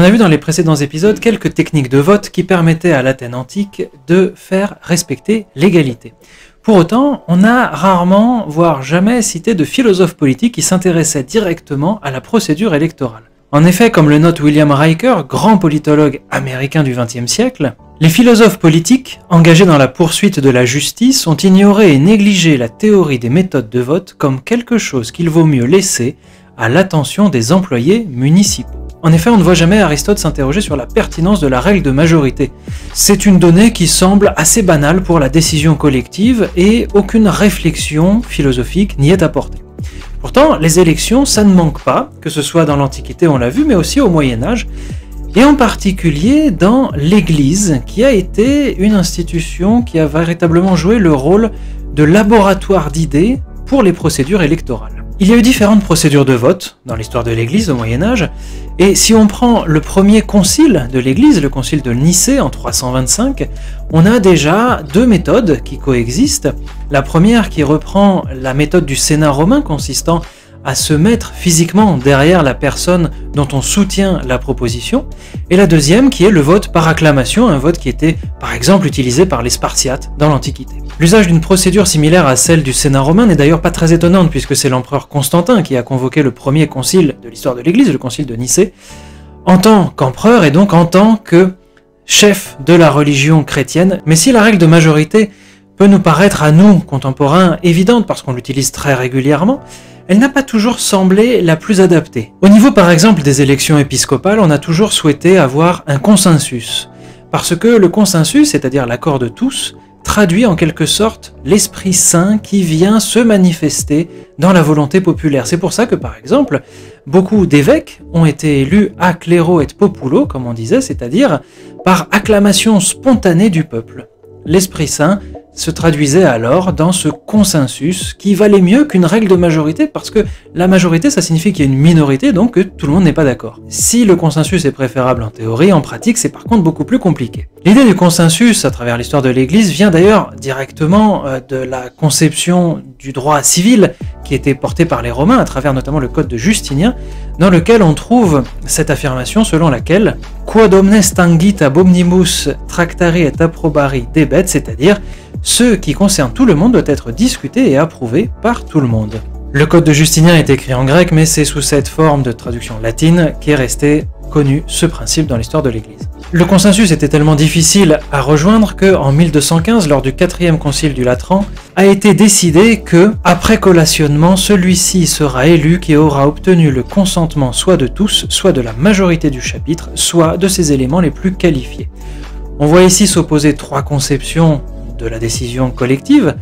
On a vu dans les précédents épisodes quelques techniques de vote qui permettaient à l'Athènes antique de faire respecter l'égalité. Pour autant, on n'a rarement, voire jamais cité de philosophes politiques qui s'intéressaient directement à la procédure électorale. En effet, comme le note William Riker, grand politologue américain du XXe siècle, les philosophes politiques, engagés dans la poursuite de la justice, ont ignoré et négligé la théorie des méthodes de vote comme quelque chose qu'il vaut mieux laisser à l'attention des employés municipaux. En effet, on ne voit jamais Aristote s'interroger sur la pertinence de la règle de majorité. C'est une donnée qui semble assez banale pour la décision collective et aucune réflexion philosophique n'y est apportée. Pourtant, les élections, ça ne manque pas, que ce soit dans l'Antiquité, on l'a vu, mais aussi au Moyen-Âge, et en particulier dans l'Église, qui a été une institution qui a véritablement joué le rôle de laboratoire d'idées pour les procédures électorales. Il y a eu différentes procédures de vote dans l'histoire de l'Église au Moyen-Âge, et si on prend le premier concile de l'Église, le concile de Nicée en 325, on a déjà deux méthodes qui coexistent. La première qui reprend la méthode du Sénat romain consistant à se mettre physiquement derrière la personne dont on soutient la proposition, et la deuxième qui est le vote par acclamation, un vote qui était par exemple utilisé par les Spartiates dans l'Antiquité. L'usage d'une procédure similaire à celle du Sénat romain n'est d'ailleurs pas très étonnante puisque c'est l'empereur Constantin qui a convoqué le premier concile de l'histoire de l'Église, le concile de Nicée, en tant qu'empereur et donc en tant que chef de la religion chrétienne. Mais si la règle de majorité peut nous paraître à nous, contemporains, évidente parce qu'on l'utilise très régulièrement, elle n'a pas toujours semblé la plus adaptée. Au niveau par exemple des élections épiscopales, on a toujours souhaité avoir un consensus. Parce que le consensus, c'est-à-dire l'accord de tous, traduit en quelque sorte l'Esprit Saint qui vient se manifester dans la volonté populaire. C'est pour ça que par exemple, beaucoup d'évêques ont été élus a clero et populo, comme on disait, c'est-à-dire par acclamation spontanée du peuple. L'Esprit Saint se traduisait alors dans ce consensus qui valait mieux qu'une règle de majorité parce que la majorité ça signifie qu'il y a une minorité donc que tout le monde n'est pas d'accord. Si le consensus est préférable en théorie, en pratique c'est par contre beaucoup plus compliqué. L'idée du consensus à travers l'histoire de l'Église vient d'ailleurs directement de la conception du droit civil qui était porté par les Romains à travers notamment le code de Justinien dans lequel on trouve cette affirmation selon laquelle quod omnes tangit ab omnibus tractare et approbari debet, c'est-à-dire ce qui concerne tout le monde doit être discuté et approuvé par tout le monde. Le code de Justinien est écrit en grec, mais c'est sous cette forme de traduction latine qu'est resté connu ce principe dans l'histoire de l'Église. Le consensus était tellement difficile à rejoindre que, en 1215, lors du 4e concile du Latran, a été décidé que, après collationnement, celui-ci sera élu qui aura obtenu le consentement soit de tous, soit de la majorité du chapitre, soit de ses éléments les plus qualifiés. On voit ici s'opposer trois conceptions de la décision collective.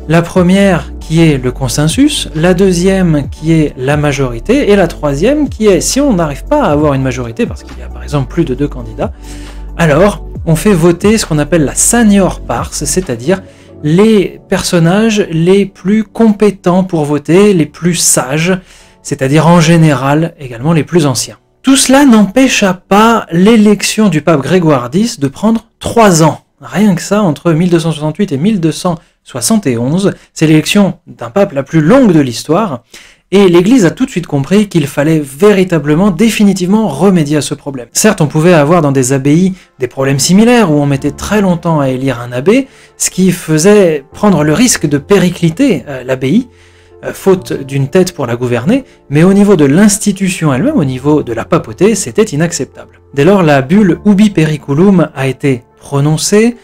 La première qui est le consensus, la deuxième qui est la majorité, et la troisième qui est, si on n'arrive pas à avoir une majorité, parce qu'il y a par exemple plus de 2 candidats, alors on fait voter ce qu'on appelle la senior pars, c'est-à-dire les personnages les plus compétents pour voter, les plus sages, c'est-à-dire en général également les plus anciens. Tout cela n'empêcha pas l'élection du pape Grégoire X de prendre 3 ans. Rien que ça, entre 1268 et 1271, c'est l'élection d'un pape la plus longue de l'histoire, et l'Église a tout de suite compris qu'il fallait véritablement, définitivement remédier à ce problème. Certes, on pouvait avoir dans des abbayes des problèmes similaires, où on mettait très longtemps à élire un abbé, ce qui faisait prendre le risque de péricliter l'abbaye, faute d'une tête pour la gouverner, mais au niveau de l'institution elle-même, au niveau de la papauté, c'était inacceptable. Dès lors, la bulle Ubi Periculum a été prononcée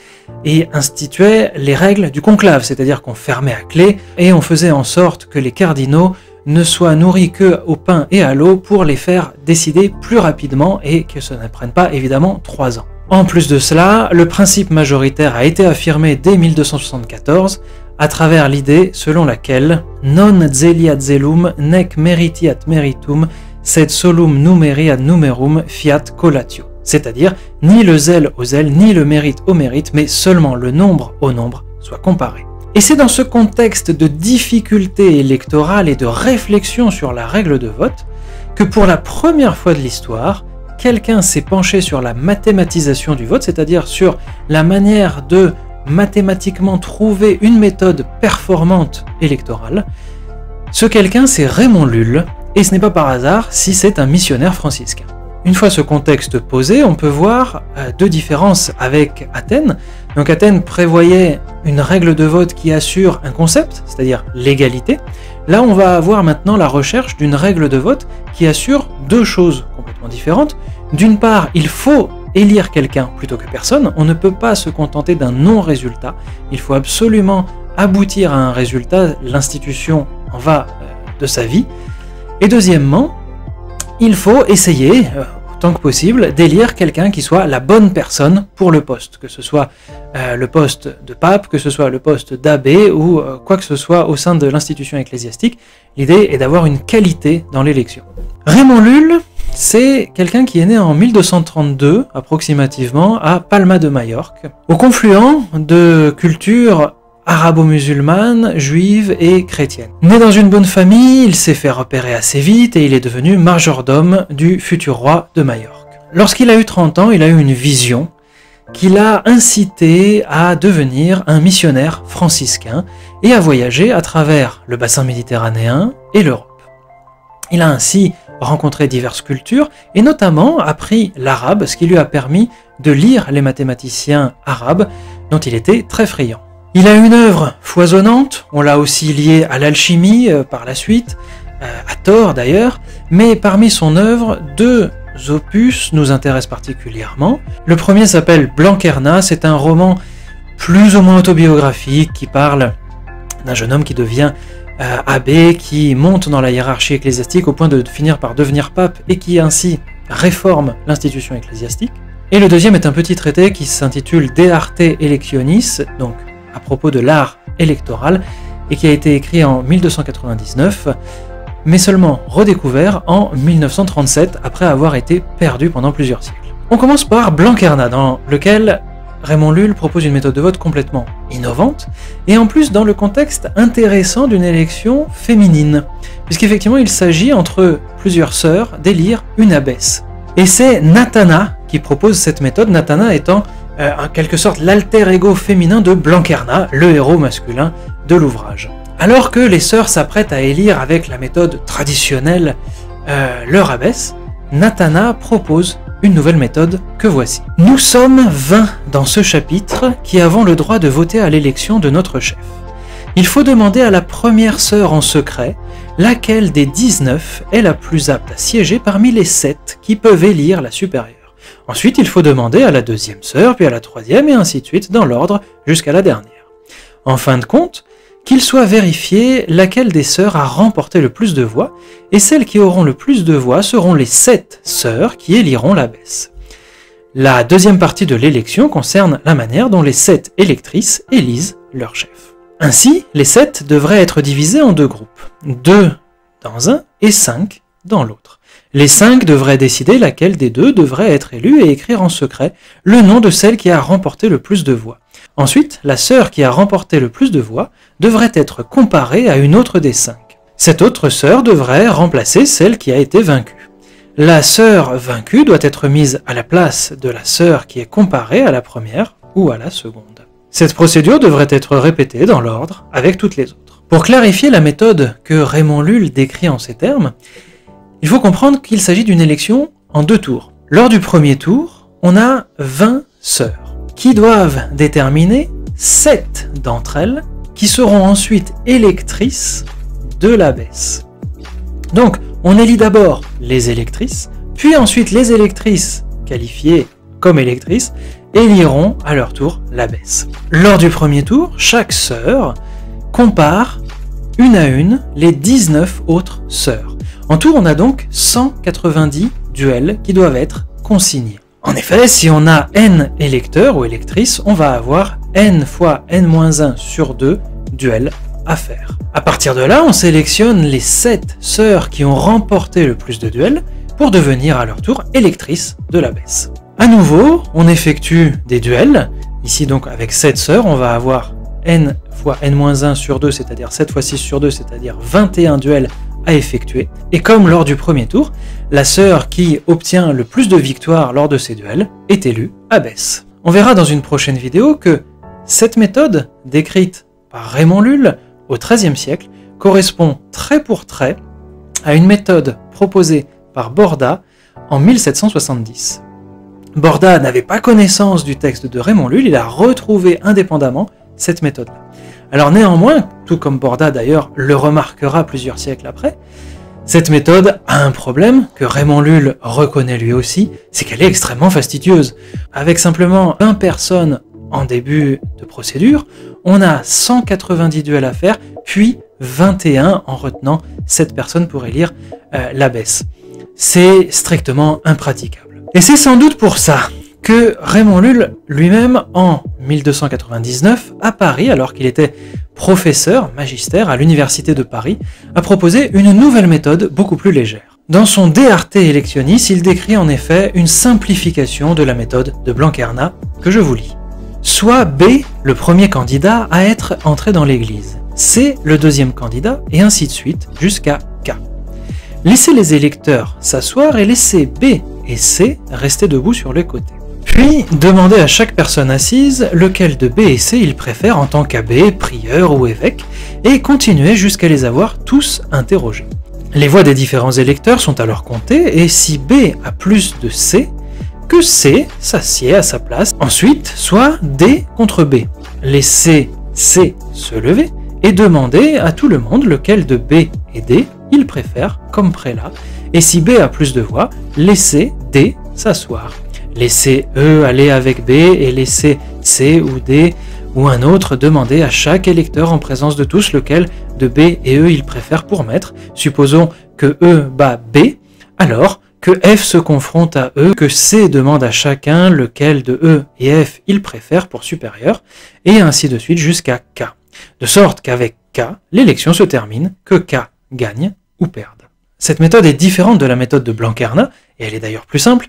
et instituait les règles du conclave, c'est-à-dire qu'on fermait à clé et on faisait en sorte que les cardinaux ne soient nourris que au pain et à l'eau pour les faire décider plus rapidement et que ça ne prenne pas évidemment 3 ans. En plus de cela, le principe majoritaire a été affirmé dès 1274 à travers l'idée selon laquelle non zeliat zelum nec meritiat meritum sed solum numeri ad numerum fiat collatio. C'est-à-dire, ni le zèle au zèle, ni le mérite au mérite, mais seulement le nombre au nombre soit comparé. Et c'est dans ce contexte de difficulté électorale et de réflexion sur la règle de vote que pour la première fois de l'histoire, quelqu'un s'est penché sur la mathématisation du vote, c'est-à-dire sur la manière de mathématiquement trouver une méthode performante électorale. Ce quelqu'un, c'est Raymond Lull, et ce n'est pas par hasard si c'est un missionnaire franciscain. Une fois ce contexte posé, on peut voir deux différences avec Athènes. Donc Athènes prévoyait une règle de vote qui assure un concept, c'est-à-dire l'égalité. Là, on va avoir maintenant la recherche d'une règle de vote qui assure deux choses complètement différentes. D'une part, il faut élire quelqu'un plutôt que personne. On ne peut pas se contenter d'un non-résultat. Il faut absolument aboutir à un résultat. L'institution en va de sa vie. Et deuxièmement, il faut essayer, autant que possible, d'élire quelqu'un qui soit la bonne personne pour le poste, que ce soit le poste de pape, que ce soit le poste d'abbé ou quoi que ce soit au sein de l'institution ecclésiastique. L'idée est d'avoir une qualité dans l'élection. Raymond Lull, c'est quelqu'un qui est né en 1232, approximativement, à Palma de Majorque, au confluent de cultures arabo-musulmane, juive et chrétienne. Né dans une bonne famille, il s'est fait repérer assez vite et il est devenu majordome du futur roi de Majorque. Lorsqu'il a eu 30 ans, il a eu une vision qui l'a incité à devenir un missionnaire franciscain et à voyager à travers le bassin méditerranéen et l'Europe. Il a ainsi rencontré diverses cultures et notamment appris l'arabe, ce qui lui a permis de lire les mathématiciens arabes dont il était très friand. Il a une œuvre foisonnante, on l'a aussi lié à l'alchimie par la suite, à tort d'ailleurs, mais parmi son œuvre, deux opus nous intéressent particulièrement. Le premier s'appelle Blanquerna, c'est un roman plus ou moins autobiographique qui parle d'un jeune homme qui devient abbé, qui monte dans la hiérarchie ecclésiastique au point de finir par devenir pape et qui ainsi réforme l'institution ecclésiastique. Et le deuxième est un petit traité qui s'intitule De Arte Electionis, donc à propos de l'art électoral, et qui a été écrit en 1299, mais seulement redécouvert en 1937, après avoir été perdu pendant plusieurs siècles. On commence par Blanquerna, dans lequel Raymond Lull propose une méthode de vote complètement innovante, et en plus dans le contexte intéressant d'une élection féminine, puisqu'effectivement il s'agit entre plusieurs sœurs d'élire une abbesse. Et c'est Natana qui propose cette méthode, Natana étant en quelque sorte l'alter ego féminin de Blanquerna, le héros masculin de l'ouvrage. Alors que les sœurs s'apprêtent à élire avec la méthode traditionnelle leur abbesse, Natana propose une nouvelle méthode que voici. Nous sommes 20 dans ce chapitre qui avons le droit de voter à l'élection de notre chef. Il faut demander à la première sœur en secret laquelle des 19 est la plus apte à siéger parmi les 7 qui peuvent élire la supérieure. Ensuite, il faut demander à la deuxième sœur, puis à la troisième, et ainsi de suite, dans l'ordre, jusqu'à la dernière. En fin de compte, qu'il soit vérifié laquelle des sœurs a remporté le plus de voix, et celles qui auront le plus de voix seront les 7 sœurs qui éliront l'abbesse. La deuxième partie de l'élection concerne la manière dont les 7 électrices élisent leur chef. Ainsi, les 7 devraient être divisés en deux groupes, 2 dans un et 5 dans l'autre. Les 5 devraient décider laquelle des deux devrait être élue et écrire en secret le nom de celle qui a remporté le plus de voix. Ensuite, la sœur qui a remporté le plus de voix devrait être comparée à une autre des 5. Cette autre sœur devrait remplacer celle qui a été vaincue. La sœur vaincue doit être mise à la place de la sœur qui est comparée à la première ou à la seconde. Cette procédure devrait être répétée dans l'ordre avec toutes les autres. Pour clarifier la méthode que Raymond Lull décrit en ces termes, il faut comprendre qu'il s'agit d'une élection en 2 tours. Lors du premier tour, on a 20 sœurs qui doivent déterminer 7 d'entre elles qui seront ensuite électrices de l'abbesse. Donc, on élit d'abord les électrices, puis ensuite les électrices qualifiées comme électrices éliront à leur tour l'abbesse. Lors du premier tour, chaque sœur compare une à une les 19 autres sœurs. En tout, on a donc 190 duels qui doivent être consignés. En effet, si on a n électeurs ou électrices, on va avoir n fois n-1 sur 2 duels à faire. À partir de là, on sélectionne les 7 sœurs qui ont remporté le plus de duels pour devenir à leur tour électrices de l'abbesse. À nouveau, on effectue des duels. Ici donc avec 7 sœurs, on va avoir n fois n-1 sur 2, c'est-à-dire 7 fois 6 sur 2, c'est-à-dire 21 duels à effectuer. Et comme lors du premier tour, la sœur qui obtient le plus de victoires lors de ces duels est élue abbesse. On verra dans une prochaine vidéo que cette méthode, décrite par Raymond Lull au XIIIe siècle, correspond trait pour trait à une méthode proposée par Borda en 1770. Borda n'avait pas connaissance du texte de Raymond Lull, il a retrouvé indépendamment cette méthode-là. Alors néanmoins, tout comme Borda d'ailleurs le remarquera plusieurs siècles après, cette méthode a un problème que Raymond Lull reconnaît lui aussi, c'est qu'elle est extrêmement fastidieuse. Avec simplement 20 personnes en début de procédure, on a 190 duels à faire, puis 21 en retenant 7 personnes pour élire l'abbesse. C'est strictement impraticable. Et c'est sans doute pour ça que Raymond Lull lui-même, en 1299, à Paris, alors qu'il était professeur magistère à l'université de Paris, a proposé une nouvelle méthode beaucoup plus légère. Dans son De Arte Electionis, il décrit en effet une simplification de la méthode de Blanquerna, que je vous lis. Soit B, le premier candidat à être entré dans l'église, C, le deuxième candidat, et ainsi de suite, jusqu'à K. Laissez les électeurs s'asseoir et laissez B et C rester debout sur les côtés. Puis, demandez à chaque personne assise lequel de B et C il préfère en tant qu'abbé, prieur ou évêque, et continuez jusqu'à les avoir tous interrogés. Les voix des différents électeurs sont alors comptées, et si B a plus de C, que C s'assied à sa place. Ensuite, soit D contre B. Laissez C se lever, et demandez à tout le monde lequel de B et D il préfère comme prélat, et si B a plus de voix, laissez D s'asseoir. Laissez E aller avec B et laissez C ou D ou un autre demander à chaque électeur en présence de tous lequel de B et E il préfère pour maître. Supposons que E bat B, alors que F se confronte à E, que C demande à chacun lequel de E et F il préfère pour supérieur, et ainsi de suite jusqu'à K. De sorte qu'avec K, l'élection se termine, que K gagne ou perde. Cette méthode est différente de la méthode de Blanquerna, et elle est d'ailleurs plus simple,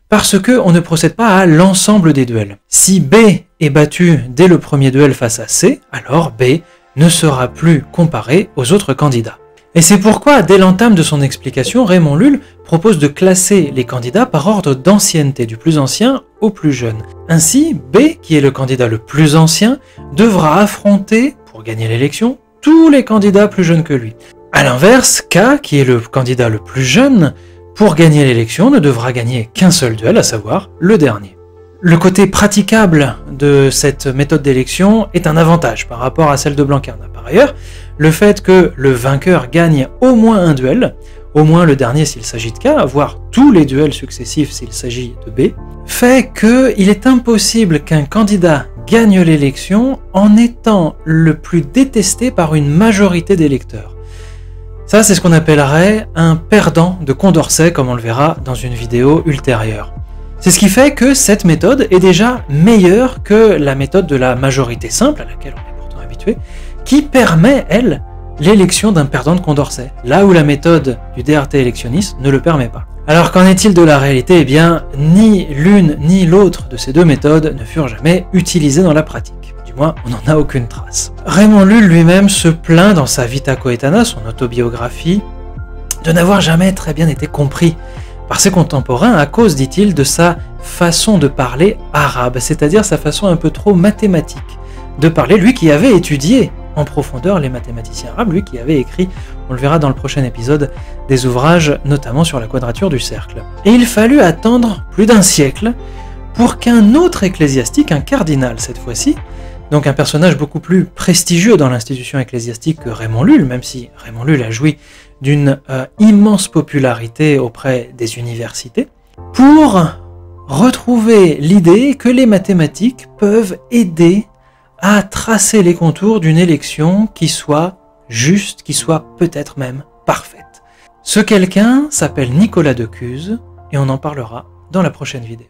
parce qu'on ne procède pas à l'ensemble des duels. Si B est battu dès le premier duel face à C, alors B ne sera plus comparé aux autres candidats. Et c'est pourquoi, dès l'entame de son explication, Raymond Lull propose de classer les candidats par ordre d'ancienneté, du plus ancien au plus jeune. Ainsi, B, qui est le candidat le plus ancien, devra affronter, pour gagner l'élection, tous les candidats plus jeunes que lui. A l'inverse, K, qui est le candidat le plus jeune, pour gagner l'élection, ne devra gagner qu'un seul duel, à savoir le dernier. Le côté praticable de cette méthode d'élection est un avantage par rapport à celle de Blanquerna. Par ailleurs, le fait que le vainqueur gagne au moins un duel, au moins le dernier s'il s'agit de K, voire tous les duels successifs s'il s'agit de B, fait qu'il est impossible qu'un candidat gagne l'élection en étant le plus détesté par une majorité d'électeurs. Ça, c'est ce qu'on appellerait un perdant de Condorcet, comme on le verra dans une vidéo ultérieure. C'est ce qui fait que cette méthode est déjà meilleure que la méthode de la majorité simple, à laquelle on est pourtant habitué, qui permet, elle, l'élection d'un perdant de Condorcet, là où la méthode du De Arte Electionis ne le permet pas. Alors qu'en est-il de la réalité? Eh bien, ni l'une ni l'autre de ces deux méthodes ne furent jamais utilisées dans la pratique. Du moins, on n'en a aucune trace. Raymond Lull lui-même se plaint dans sa Vita Coetana, son autobiographie, de n'avoir jamais très bien été compris par ses contemporains à cause, dit-il, de sa façon de parler arabe, c'est-à-dire sa façon un peu trop mathématique de parler, lui qui avait étudié en profondeur les mathématiciens arabes, lui qui avait écrit, on le verra dans le prochain épisode, des ouvrages notamment sur la quadrature du cercle. Et il fallut attendre plus d'un siècle pour qu'un autre ecclésiastique, un cardinal cette fois-ci, donc un personnage beaucoup plus prestigieux dans l'institution ecclésiastique que Raymond Lull, même si Raymond Lull a joui d'une immense popularité auprès des universités, pour retrouver l'idée que les mathématiques peuvent aider à tracer les contours d'une élection qui soit juste, qui soit peut-être même parfaite. Ce quelqu'un s'appelle Nicolas de Cuse, et on en parlera dans la prochaine vidéo.